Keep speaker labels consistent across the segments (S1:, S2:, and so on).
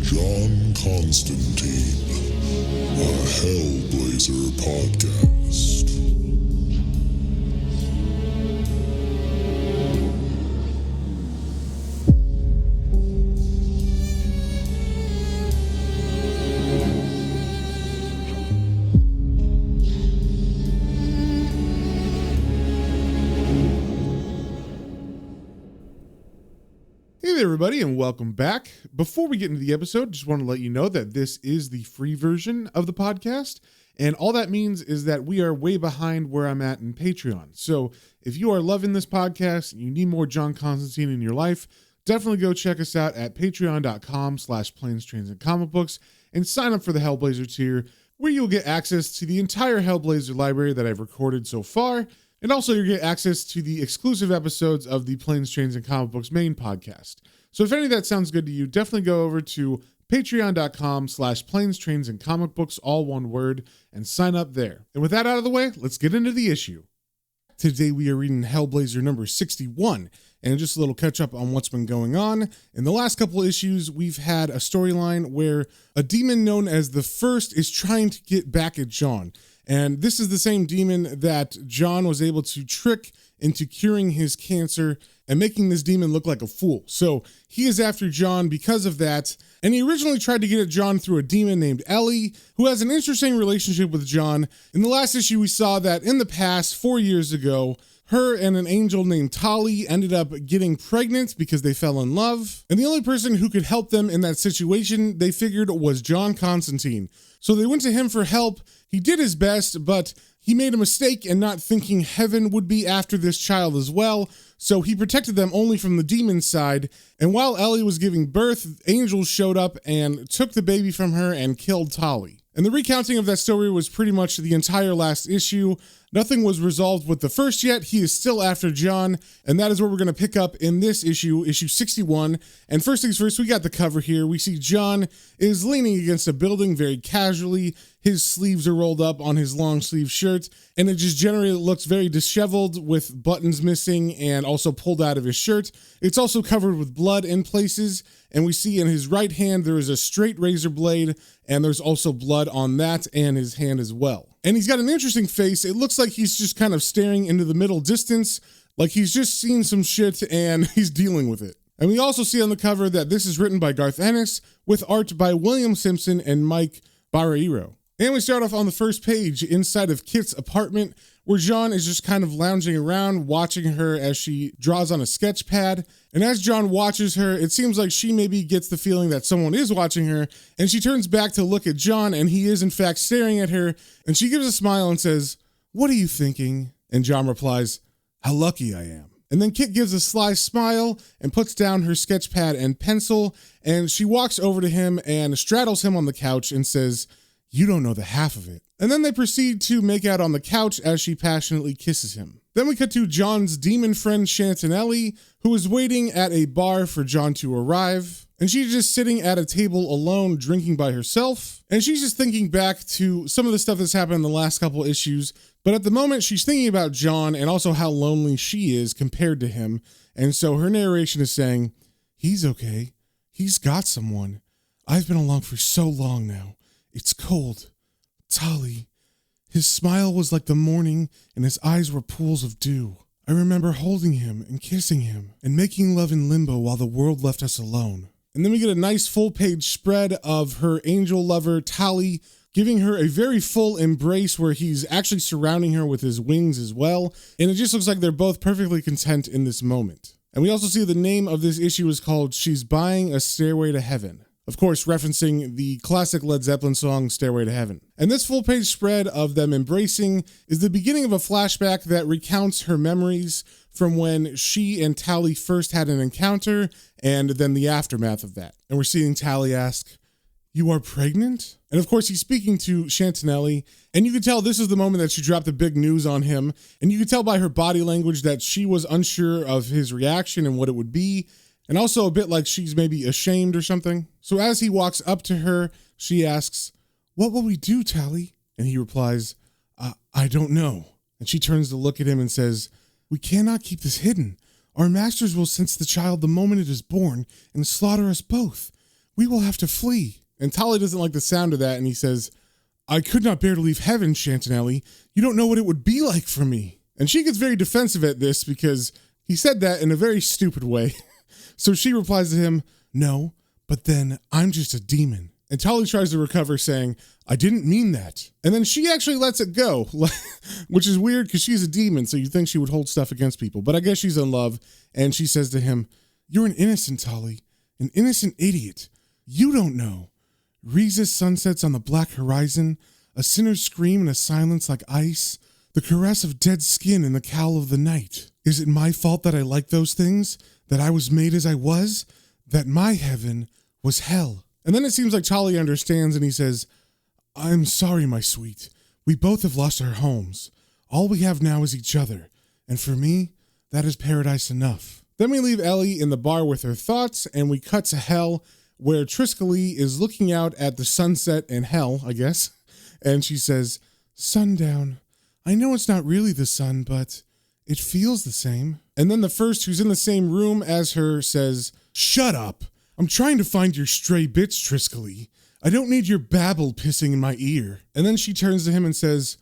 S1: John Constantine, a Hellblazer podcast.
S2: Hey there, everybody, and welcome back. Before we get into the episode, just want to let you know that this is the free version of the podcast, and all that means is that we are way behind where I'm at in Patreon. So if you are loving this podcast and you need more John Constantine in your life, definitely go check us out at patreon.com/planes, trains, and comic books and sign up for the Hellblazer tier, where you'll get access to the entire Hellblazer library that I've recorded so far. And also you'll get access to the exclusive episodes of the Planes, Trains, and Comic Books main podcast. So if any of that sounds good to you, definitely go over to patreon.com/planes, trains, and comic books, all one word, and sign up there. And with that out of the way, let's get into the issue. Today we are reading Hellblazer number 61, and just a little catch up on what's been going on. In the last couple of issues, we've had a storyline where a demon known as the First is trying to get back at John. And this is the same demon that John was able to trick into curing his cancer and making this demon look like a fool. So he is after John because of that. And he originally tried to get at John through a demon named Ellie, who has an interesting relationship with John. In the last issue, we saw that in the past, 4 years ago, her and an angel named Tali ended up getting pregnant because they fell in love. And the only person who could help them in that situation, they figured, was John Constantine. So they went to him for help. He did his best, but he made a mistake in not thinking heaven would be after this child as well. So he protected them only from the demon side. And while Ellie was giving birth, angels showed up and took the baby from her and killed Tali. And the recounting of that story was pretty much the entire last issue. Nothing was resolved with the First yet. He is still after John, and that is where we're going to pick up in this issue, issue 61. And first things first, we got the cover here. We see John is leaning against a building very casually. His sleeves are rolled up on his long sleeve shirt, and it just generally looks very disheveled with buttons missing and also pulled out of his shirt. It's also covered with blood in places, and we see in his right hand there is a straight razor blade, and there's also blood on that and his hand as well. And he's got an interesting face. It looks like he's just kind of staring into the middle distance, like he's just seen some shit and he's dealing with it. And we also see on the cover that this is written by Garth Ennis with art by William Simpson and Mike Barreiro. And we start off on the first page inside of Kit's apartment, where John is just kind of lounging around, watching her as she draws on a sketch pad. And as John watches her, it seems like she maybe gets the feeling that someone is watching her, and she turns back to look at John, and he is in fact staring at her, and she gives a smile and says, "What are you thinking?" And John replies, "How lucky I am." And then Kit gives a sly smile and puts down her sketch pad and pencil, and she walks over to him and straddles him on the couch and says, "You don't know the half of it." And then they proceed to make out on the couch as she passionately kisses him. Then we cut to John's demon friend Chantinelle, who is waiting at a bar for John to arrive. And she's just sitting at a table alone, drinking by herself. And she's just thinking back to some of the stuff that's happened in the last couple issues. But at the moment, she's thinking about John and also how lonely she is compared to him. And so her narration is saying, "He's okay. He's got someone. I've been along for so long now. It's cold. Tali. His smile was like the morning, and his eyes were pools of dew. I remember holding him and kissing him and making love in limbo while the world left us alone." And then we get a nice full-page spread of her angel lover, Tali, giving her a very full embrace where he's actually surrounding her with his wings as well. And it just looks like they're both perfectly content in this moment. And we also see the name of this issue is called She's Buying a Stairway to Heaven. Of course, referencing the classic Led Zeppelin song, Stairway to Heaven. And this full-page spread of them embracing is the beginning of a flashback that recounts her memories from when she and Tali first had an encounter, and then the aftermath of that. And we're seeing Tali ask, "You are pregnant?" And of course, he's speaking to Chantinelle, and you can tell this is the moment that she dropped the big news on him, and you can tell by her body language that she was unsure of his reaction and what it would be, and also a bit like she's maybe ashamed or something. So as he walks up to her, she asks, "What will we do, Tali?" And he replies, I don't know. And she turns to look at him and says, "We cannot keep this hidden. Our masters will sense the child the moment it is born and slaughter us both. we will have to flee. And Tali doesn't like the sound of that, and he says, I could not bear to leave heaven, Chantinelle. You don't know what it would be like for me. And she gets very defensive at this because he said that in a very stupid way. So she replies to him, no, but then I'm just a demon. And Tali tries to recover, saying, I didn't mean that. And then she actually lets it go, which is weird because she's a demon, so you'd think she would hold stuff against people. But I guess she's in love, and she says to him, you're an innocent, Tali, an innocent idiot. You don't know. Riza's sunsets on the black horizon, a sinner's scream in a silence like ice, the caress of dead skin in the cowl of the night. Is it my fault that I like those things? That I was made as I was? That my heaven was hell? And then it seems like Tali understands, and he says, I'm sorry, my sweet. We both have lost our homes. All we have now is each other. And for me, that is paradise enough. Then we leave Ellie in the bar with her thoughts, and we cut to hell, where Triskele is looking out at the sunset and hell, I guess. And she says, sundown. I know it's not really the sun, but it feels the same. And then the first, who's in the same room as her, says, shut up. I'm trying to find your stray bits, Triskele. I don't need your babble pissing in my ear. And then she turns to him and says,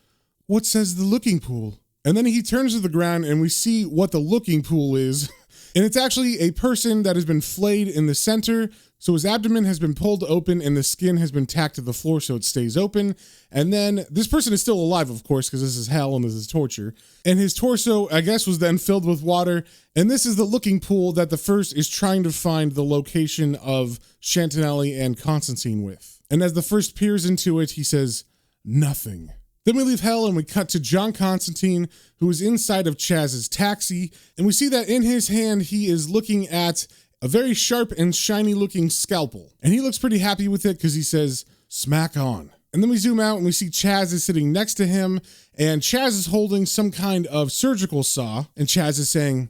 S2: what says the looking pool? And then he turns to the ground and we see what the looking pool is. And it's actually a person that has been flayed in the center. So his abdomen has been pulled open and the skin has been tacked to the floor so it stays open. And then this person is still alive, of course, because this is hell and this is torture. And his torso, I guess, was then filled with water. And this is the looking pool that the first is trying to find the location of Chantinelle and Constantine with. And as the first peers into it, he says, nothing. Then we leave hell and we cut to John Constantine, who is inside of Chaz's taxi. And we see that in his hand, he is looking at a very sharp and shiny looking scalpel. And he looks pretty happy with it because he says, smack on. And then we zoom out and we see Chaz is sitting next to him, and Chaz is holding some kind of surgical saw. And Chaz is saying,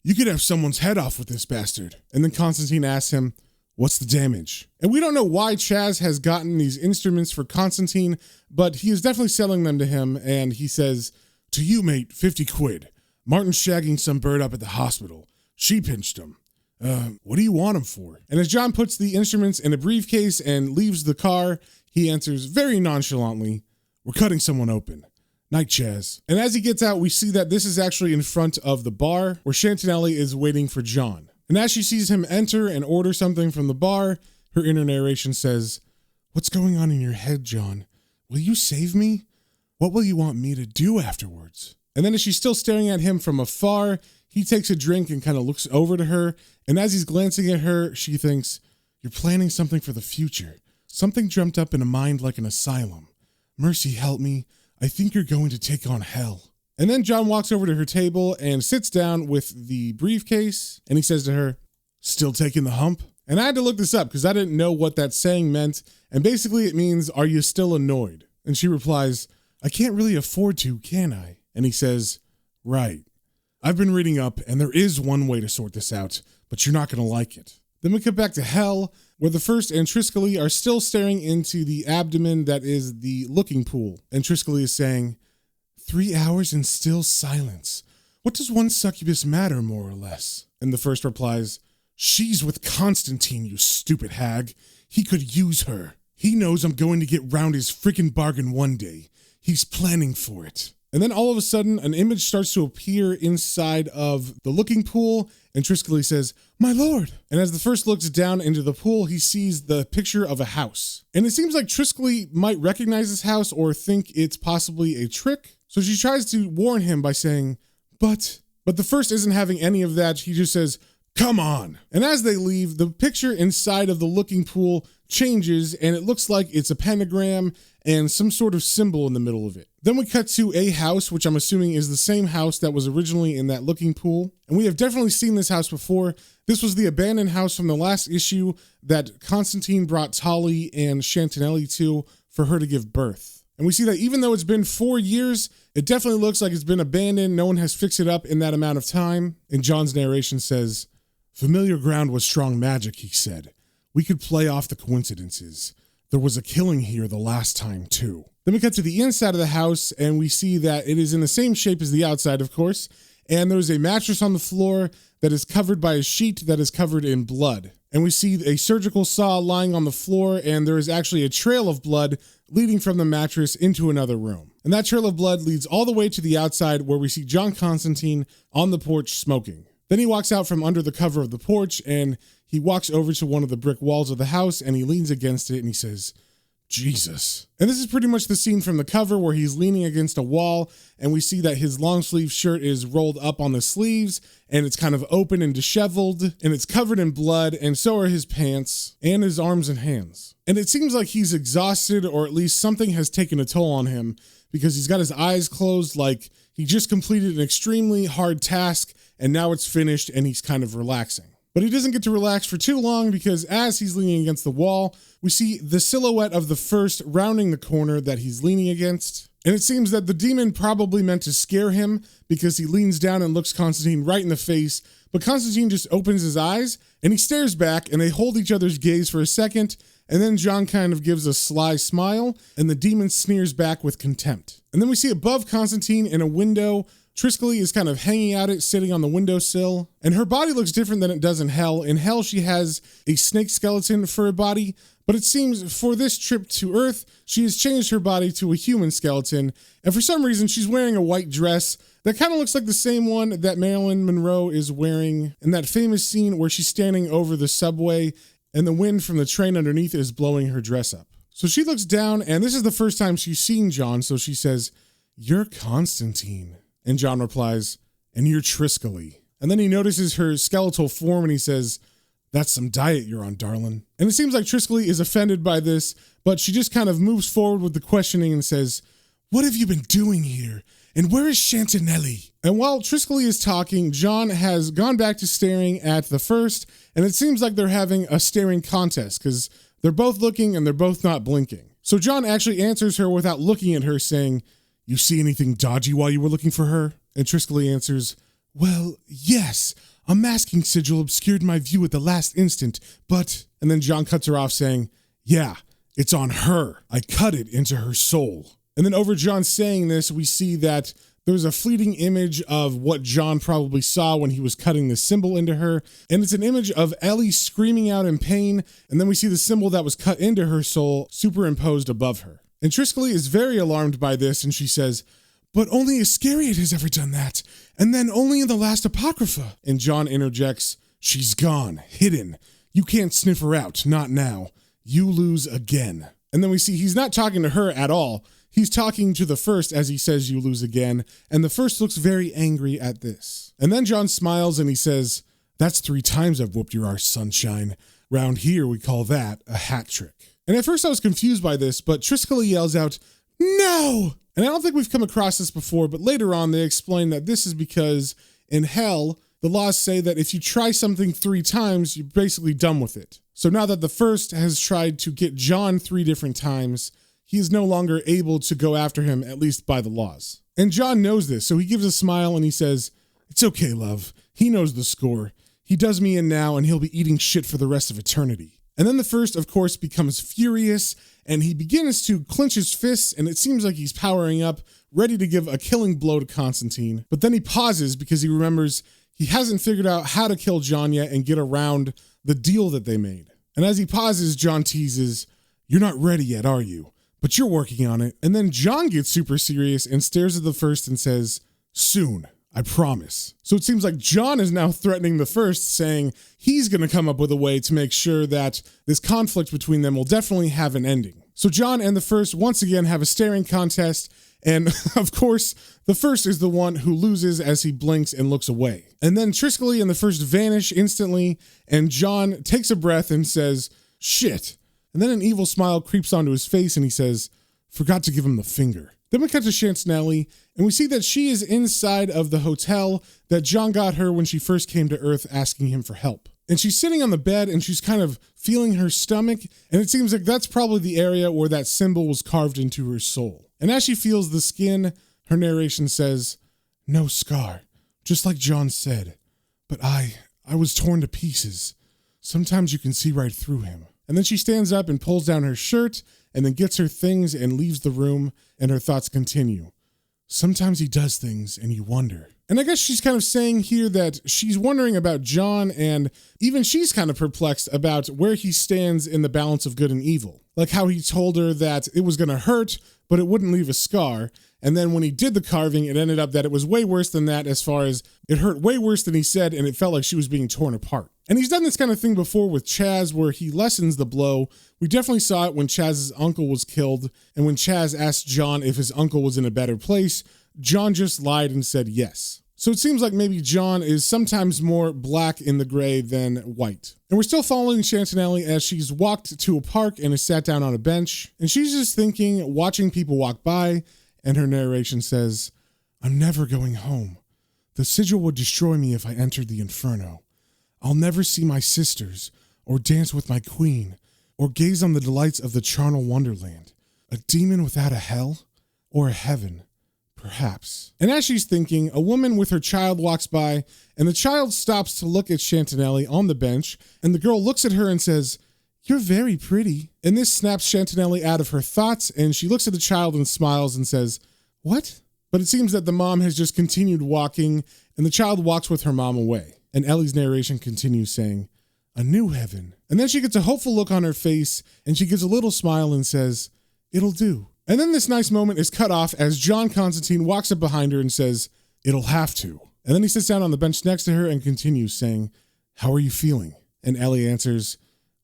S2: you could have someone's head off with this bastard. And then Constantine asks him, what's the damage? And we don't know why Chaz has gotten these instruments for Constantine, but he is definitely selling them to him. And he says, to you, mate, 50 quid. Martin's shagging some bird up at the hospital. She pinched him. What do you want him for? And as John puts the instruments in a briefcase and leaves the car, he answers very nonchalantly, we're cutting someone open. Night, Chaz. And as he gets out, we see that this is actually in front of the bar where Chantinelle is waiting for John. And as she sees him enter and order something from the bar, her inner narration says, what's going on in your head, John? Will you save me? What will you want me to do afterwards? And then as she's still staring at him from afar, he takes a drink and kind of looks over to her. And as he's glancing at her, she thinks, you're planning something for the future. Something dreamt up in a mind like an asylum. Mercy help me. I think you're going to take on hell. And then John walks over to her table and sits down with the briefcase. And he says to her, still taking the hump? And I had to look this up because I didn't know what that saying meant. And basically it means, are you still annoyed? And she replies, I can't really afford to, can I? And he says, right. I've been reading up, and there is one way to sort this out, but you're not going to like it. Then we cut back to hell, where the first and Triskele are still staring into the abdomen that is the looking pool. And Triskele is saying, 3 hours and still silence. What does one succubus matter, more or less? And the first replies, she's with Constantine, you stupid hag. He could use her. He knows I'm going to get round his frickin' bargain one day. He's planning for it. And then all of a sudden, an image starts to appear inside of the looking pool, and Triskele says, my lord. And as the first looks down into the pool, he sees the picture of a house. And it seems like Triskele might recognize this house or think it's possibly a trick. So she tries to warn him by saying, but the first isn't having any of that. He just says, come on. And as they leave, the picture inside of the looking pool changes, and it looks like it's a pentagram and some sort of symbol in the middle of it. Then we cut to a house, which I'm assuming is the same house that was originally in that looking pool. And we have definitely seen this house before. This was the abandoned house from the last issue that Constantine brought Tali and Chantinelle to for her to give birth. And we see that even though it's been 4 years, it definitely looks like it's been abandoned. No one has fixed it up in that amount of time. And John's narration says, familiar ground was strong magic, he said. We could play off the coincidences. There was a killing here the last time, too. Then we cut to the inside of the house, and we see that it is in the same shape as the outside, of course. And there's a mattress on the floor that is covered by a sheet that is covered in blood. and we see a surgical saw lying on the floor, and there is actually a trail of blood leading from the mattress into another room. And that trail of blood leads all the way to the outside, where we see John Constantine on the porch smoking. Then he walks out from under the cover of the porch, and he walks over to one of the brick walls of the house, and he leans against it, and he says, Jesus. And this is pretty much the scene from the cover where he's leaning against a wall, and we see that his long sleeve shirt is rolled up on the sleeves, and it's kind of open and disheveled, and it's covered in blood, and so are his pants and his arms and hands. And it seems like he's exhausted, or at least something has taken a toll on him, because he's got his eyes closed like he just completed an extremely hard task, and now it's finished, and he's kind of relaxing. But he doesn't get to relax for too long, because as he's leaning against the wall, we see the silhouette of the first rounding the corner that he's leaning against. And it seems that the demon probably meant to scare him, because he leans down and looks Constantine right in the face, but Constantine just opens his eyes and he stares back, and they hold each other's gaze for a second, and then John kind of gives a sly smile, and the demon sneers back with contempt. And then we see above Constantine in a window, Triskelly is kind of hanging out sitting on the windowsill, and her body looks different than it does in Hell. In Hell, she has a snake skeleton for a body, but it seems for this trip to Earth, she has changed her body to a human skeleton, and for some reason, she's wearing a white dress that kind of looks like the same one that Marilyn Monroe is wearing in that famous scene where she's standing over the subway, and the wind from the train underneath is blowing her dress up. So she looks down, and this is the first time she's seen John, so she says, "You're Constantine." And John replies, "And you're Triskelly." And then he notices her skeletal form, and he says, "That's some diet you're on, darling." And it seems like Triskelly is offended by this, but she just kind of moves forward with the questioning and says, "What have you been doing here? And where is Chantinelle?" And while Triskelly is talking, John has gone back to staring at the first, and it seems like they're having a staring contest, because they're both looking and they're both not blinking. So John actually answers her without looking at her, saying, "You see anything dodgy while you were looking for her?" And Triskelly answers, "Well, yes. A masking sigil obscured my view at the last instant, but..." And then John cuts her off saying, "Yeah, it's on her. I cut it into her soul." And then over John saying this, we see that there's a fleeting image of what John probably saw when he was cutting the symbol into her. And it's an image of Ellie screaming out in pain. And then we see the symbol that was cut into her soul superimposed above her. And Triskelly is very alarmed by this, and she says, "But only Iscariot has ever done that, and then only in the last Apocrypha." And John interjects, "She's gone, hidden. You can't sniff her out, not now. You lose again." And then we see he's not talking to her at all. He's talking to the first as he says, "You lose again," and the first looks very angry at this. And then John smiles and he says, "That's 3 times I've whooped your arse, sunshine. Round here we call that a hat trick." And at first I was confused by this, but Triskelly yells out, "No!" And I don't think we've come across this before, but later on they explain that this is because in Hell, the laws say that if you try something 3 times, you're basically done with it. So now that the first has tried to get John 3 different times, he is no longer able to go after him, at least by the laws. And John knows this, so he gives a smile and he says, "It's okay, love. He knows the score. He does me in now, and he'll be eating shit for the rest of eternity." And then the first, of course, becomes furious, and he begins to clench his fists, and it seems like he's powering up, ready to give a killing blow to Constantine. But then he pauses because he remembers he hasn't figured out how to kill John yet and get around the deal that they made. And as he pauses, John teases, "You're not ready yet, are you? But you're working on it." And then John gets super serious and stares at the first and says, "Soon. I promise." So it seems like John is now threatening the first, saying he's going to come up with a way to make sure that this conflict between them will definitely have an ending. So John and the first once again have a staring contest, and of course, the first is the one who loses as he blinks and looks away. And then Triskelly and the first vanish instantly, and John takes a breath and says, "Shit." And then an evil smile creeps onto his face and he says, "Forgot to give him the finger." Then we cut to Chantinelle, and we see that she is inside of the hotel that John got her when she first came to Earth asking him for help. And she's sitting on the bed and she's kind of feeling her stomach, and it seems like that's probably the area where that symbol was carved into her soul. And as she feels the skin, her narration says, "No scar, just like John said, but I was torn to pieces. Sometimes you can see right through him." And then she stands up and pulls down her shirt and then gets her things and leaves the room, and her thoughts continue. "Sometimes he does things and you wonder." And I guess she's kind of saying here that she's wondering about John, and even she's kind of perplexed about where he stands in the balance of good and evil. Like how he told her that it was going to hurt, but it wouldn't leave a scar. And then when he did the carving, it ended up that it was way worse than that, as far as it hurt way worse than he said, and it felt like she was being torn apart. And he's done this kind of thing before with Chaz, where he lessens the blow. We definitely saw it when Chaz's uncle was killed, and when Chaz asked John if his uncle was in a better place, John just lied and said yes. So it seems like maybe John is sometimes more black in the gray than white. And we're still following Chantinelle as she's walked to a park and is sat down on a bench. And she's just thinking, watching people walk by, and her narration says, "I'm never going home. The sigil would destroy me if I entered the inferno. I'll never see my sisters, or dance with my queen, or gaze on the delights of the charnel wonderland. A demon without a hell, or a heaven. Perhaps." And as she's thinking, a woman with her child walks by, and the child stops to look at Chantinelle on the bench, and the girl looks at her and says, "You're very pretty." And this snaps Chantinelle out of her thoughts, and she looks at the child and smiles and says, "What?" But it seems that the mom has just continued walking, and the child walks with her mom away. And Ellie's narration continues saying, "A new heaven." And then she gets a hopeful look on her face, and she gives a little smile and says, "It'll do." And then this nice moment is cut off as John Constantine walks up behind her and says, "It'll have to." And then he sits down on the bench next to her and continues saying, "How are you feeling?" And Ellie answers,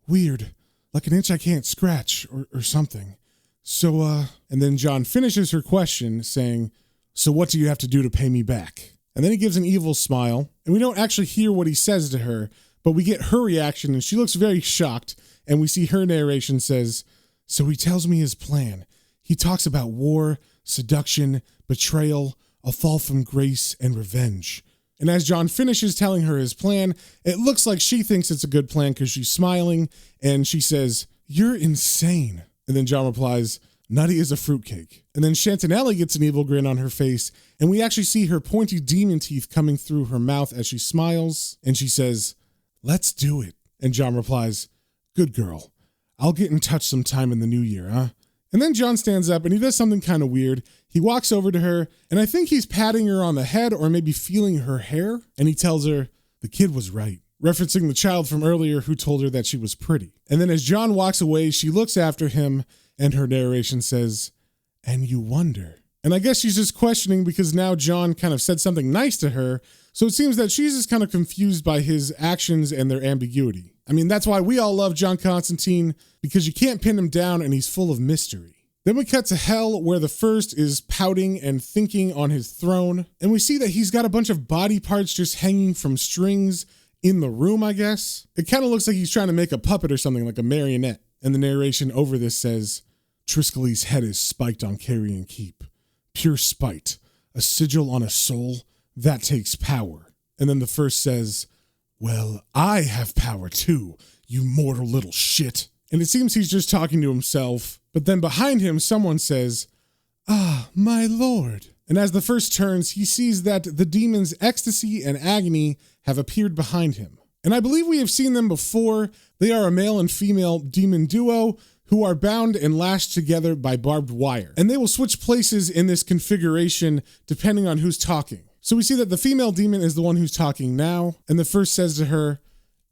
S2: "Weird, like an itch I can't scratch or something. So, and then John finishes her question saying, "So what do you have to do to pay me back?" And then he gives an evil smile, and we don't actually hear what he says to her, but we get her reaction, and she looks very shocked, and we see her narration says, "So he tells me his plan. He talks about war, seduction, betrayal, a fall from grace, and revenge." And as John finishes telling her his plan, it looks like she thinks it's a good plan because she's smiling, and she says, "You're insane." And then John replies, "Nutty is a fruitcake." And then Chantinelle gets an evil grin on her face, and we actually see her pointy demon teeth coming through her mouth as she smiles, and she says, "Let's do it." And John replies, "Good girl. I'll get in touch sometime in the new year, huh?" And then John stands up and he does something kind of weird. He walks over to her, and I think he's patting her on the head or maybe feeling her hair, and he tells her, "The kid was right," referencing the child from earlier who told her that she was pretty. And then as John walks away, she looks after him, and her narration says, "And you wonder." And I guess she's just questioning because now John kind of said something nice to her, so it seems that she's just kind of confused by his actions and their ambiguity. I mean, that's why we all love John Constantine, because you can't pin him down and he's full of mystery. Then we cut to hell, where the first is pouting and thinking on his throne, and we see that he's got a bunch of body parts just hanging from strings in the room, I guess. It kind of looks like he's trying to make a puppet or something, like a marionette. And the narration over this says, "Triskelly's head is spiked on carrion keep. Pure spite. A sigil on a soul, that takes power." And then the first says, "Well, I have power too, you mortal little shit." And it seems he's just talking to himself, but then behind him someone says, "Ah, my lord." And as the first turns, he sees that the demons Ecstasy and Agony have appeared behind him. And I believe we have seen them before. They are a male and female demon duo who are bound and lashed together by barbed wire. And they will switch places in this configuration depending on who's talking. So we see that the female demon is the one who's talking now, and the first says to her,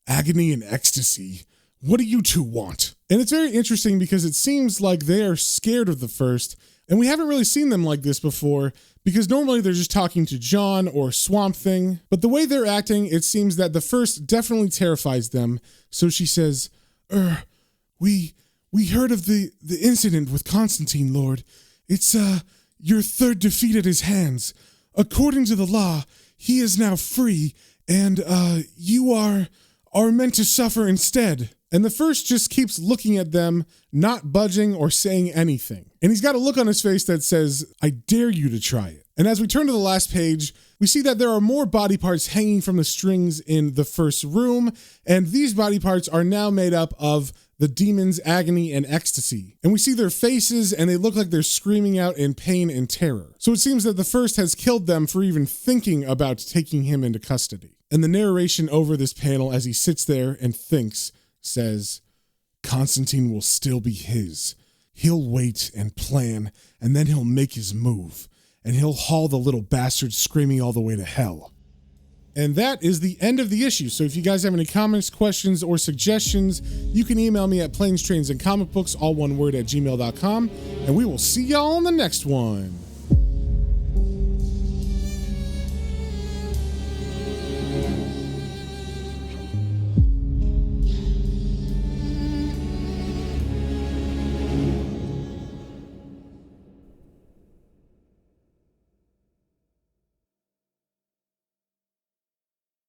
S2: "Agony and Ecstasy, what do you two want?" And it's very interesting because it seems like they are scared of the first, and we haven't really seen them like this before, because normally they're just talking to John or Swamp Thing, but the way they're acting, it seems that the first definitely terrifies them. So she says, we heard of the incident with Constantine, Lord. It's, your third defeat at his hands. According to the law, he is now free, and, you are meant to suffer instead." And the first just keeps looking at them, not budging or saying anything. And he's got a look on his face that says, "I dare you to try it." And as we turn to the last page, we see that there are more body parts hanging from the strings in the first room, and these body parts are now made up of the demons Agony and Ecstasy. And we see their faces, and they look like they're screaming out in pain and terror. So it seems that the first has killed them for even thinking about taking him into custody. And the narration over this panel as he sits there and thinks says, "Constantine will still be his. He'll wait and plan, and then he'll make his move. and he'll haul the little bastard screaming all the way to hell. And that is the end of the issue. So if you guys have any comments, questions, or suggestions, you can email me at planes, trains, and comic books, all one word, @gmail.com, and we will see y'all on the next one.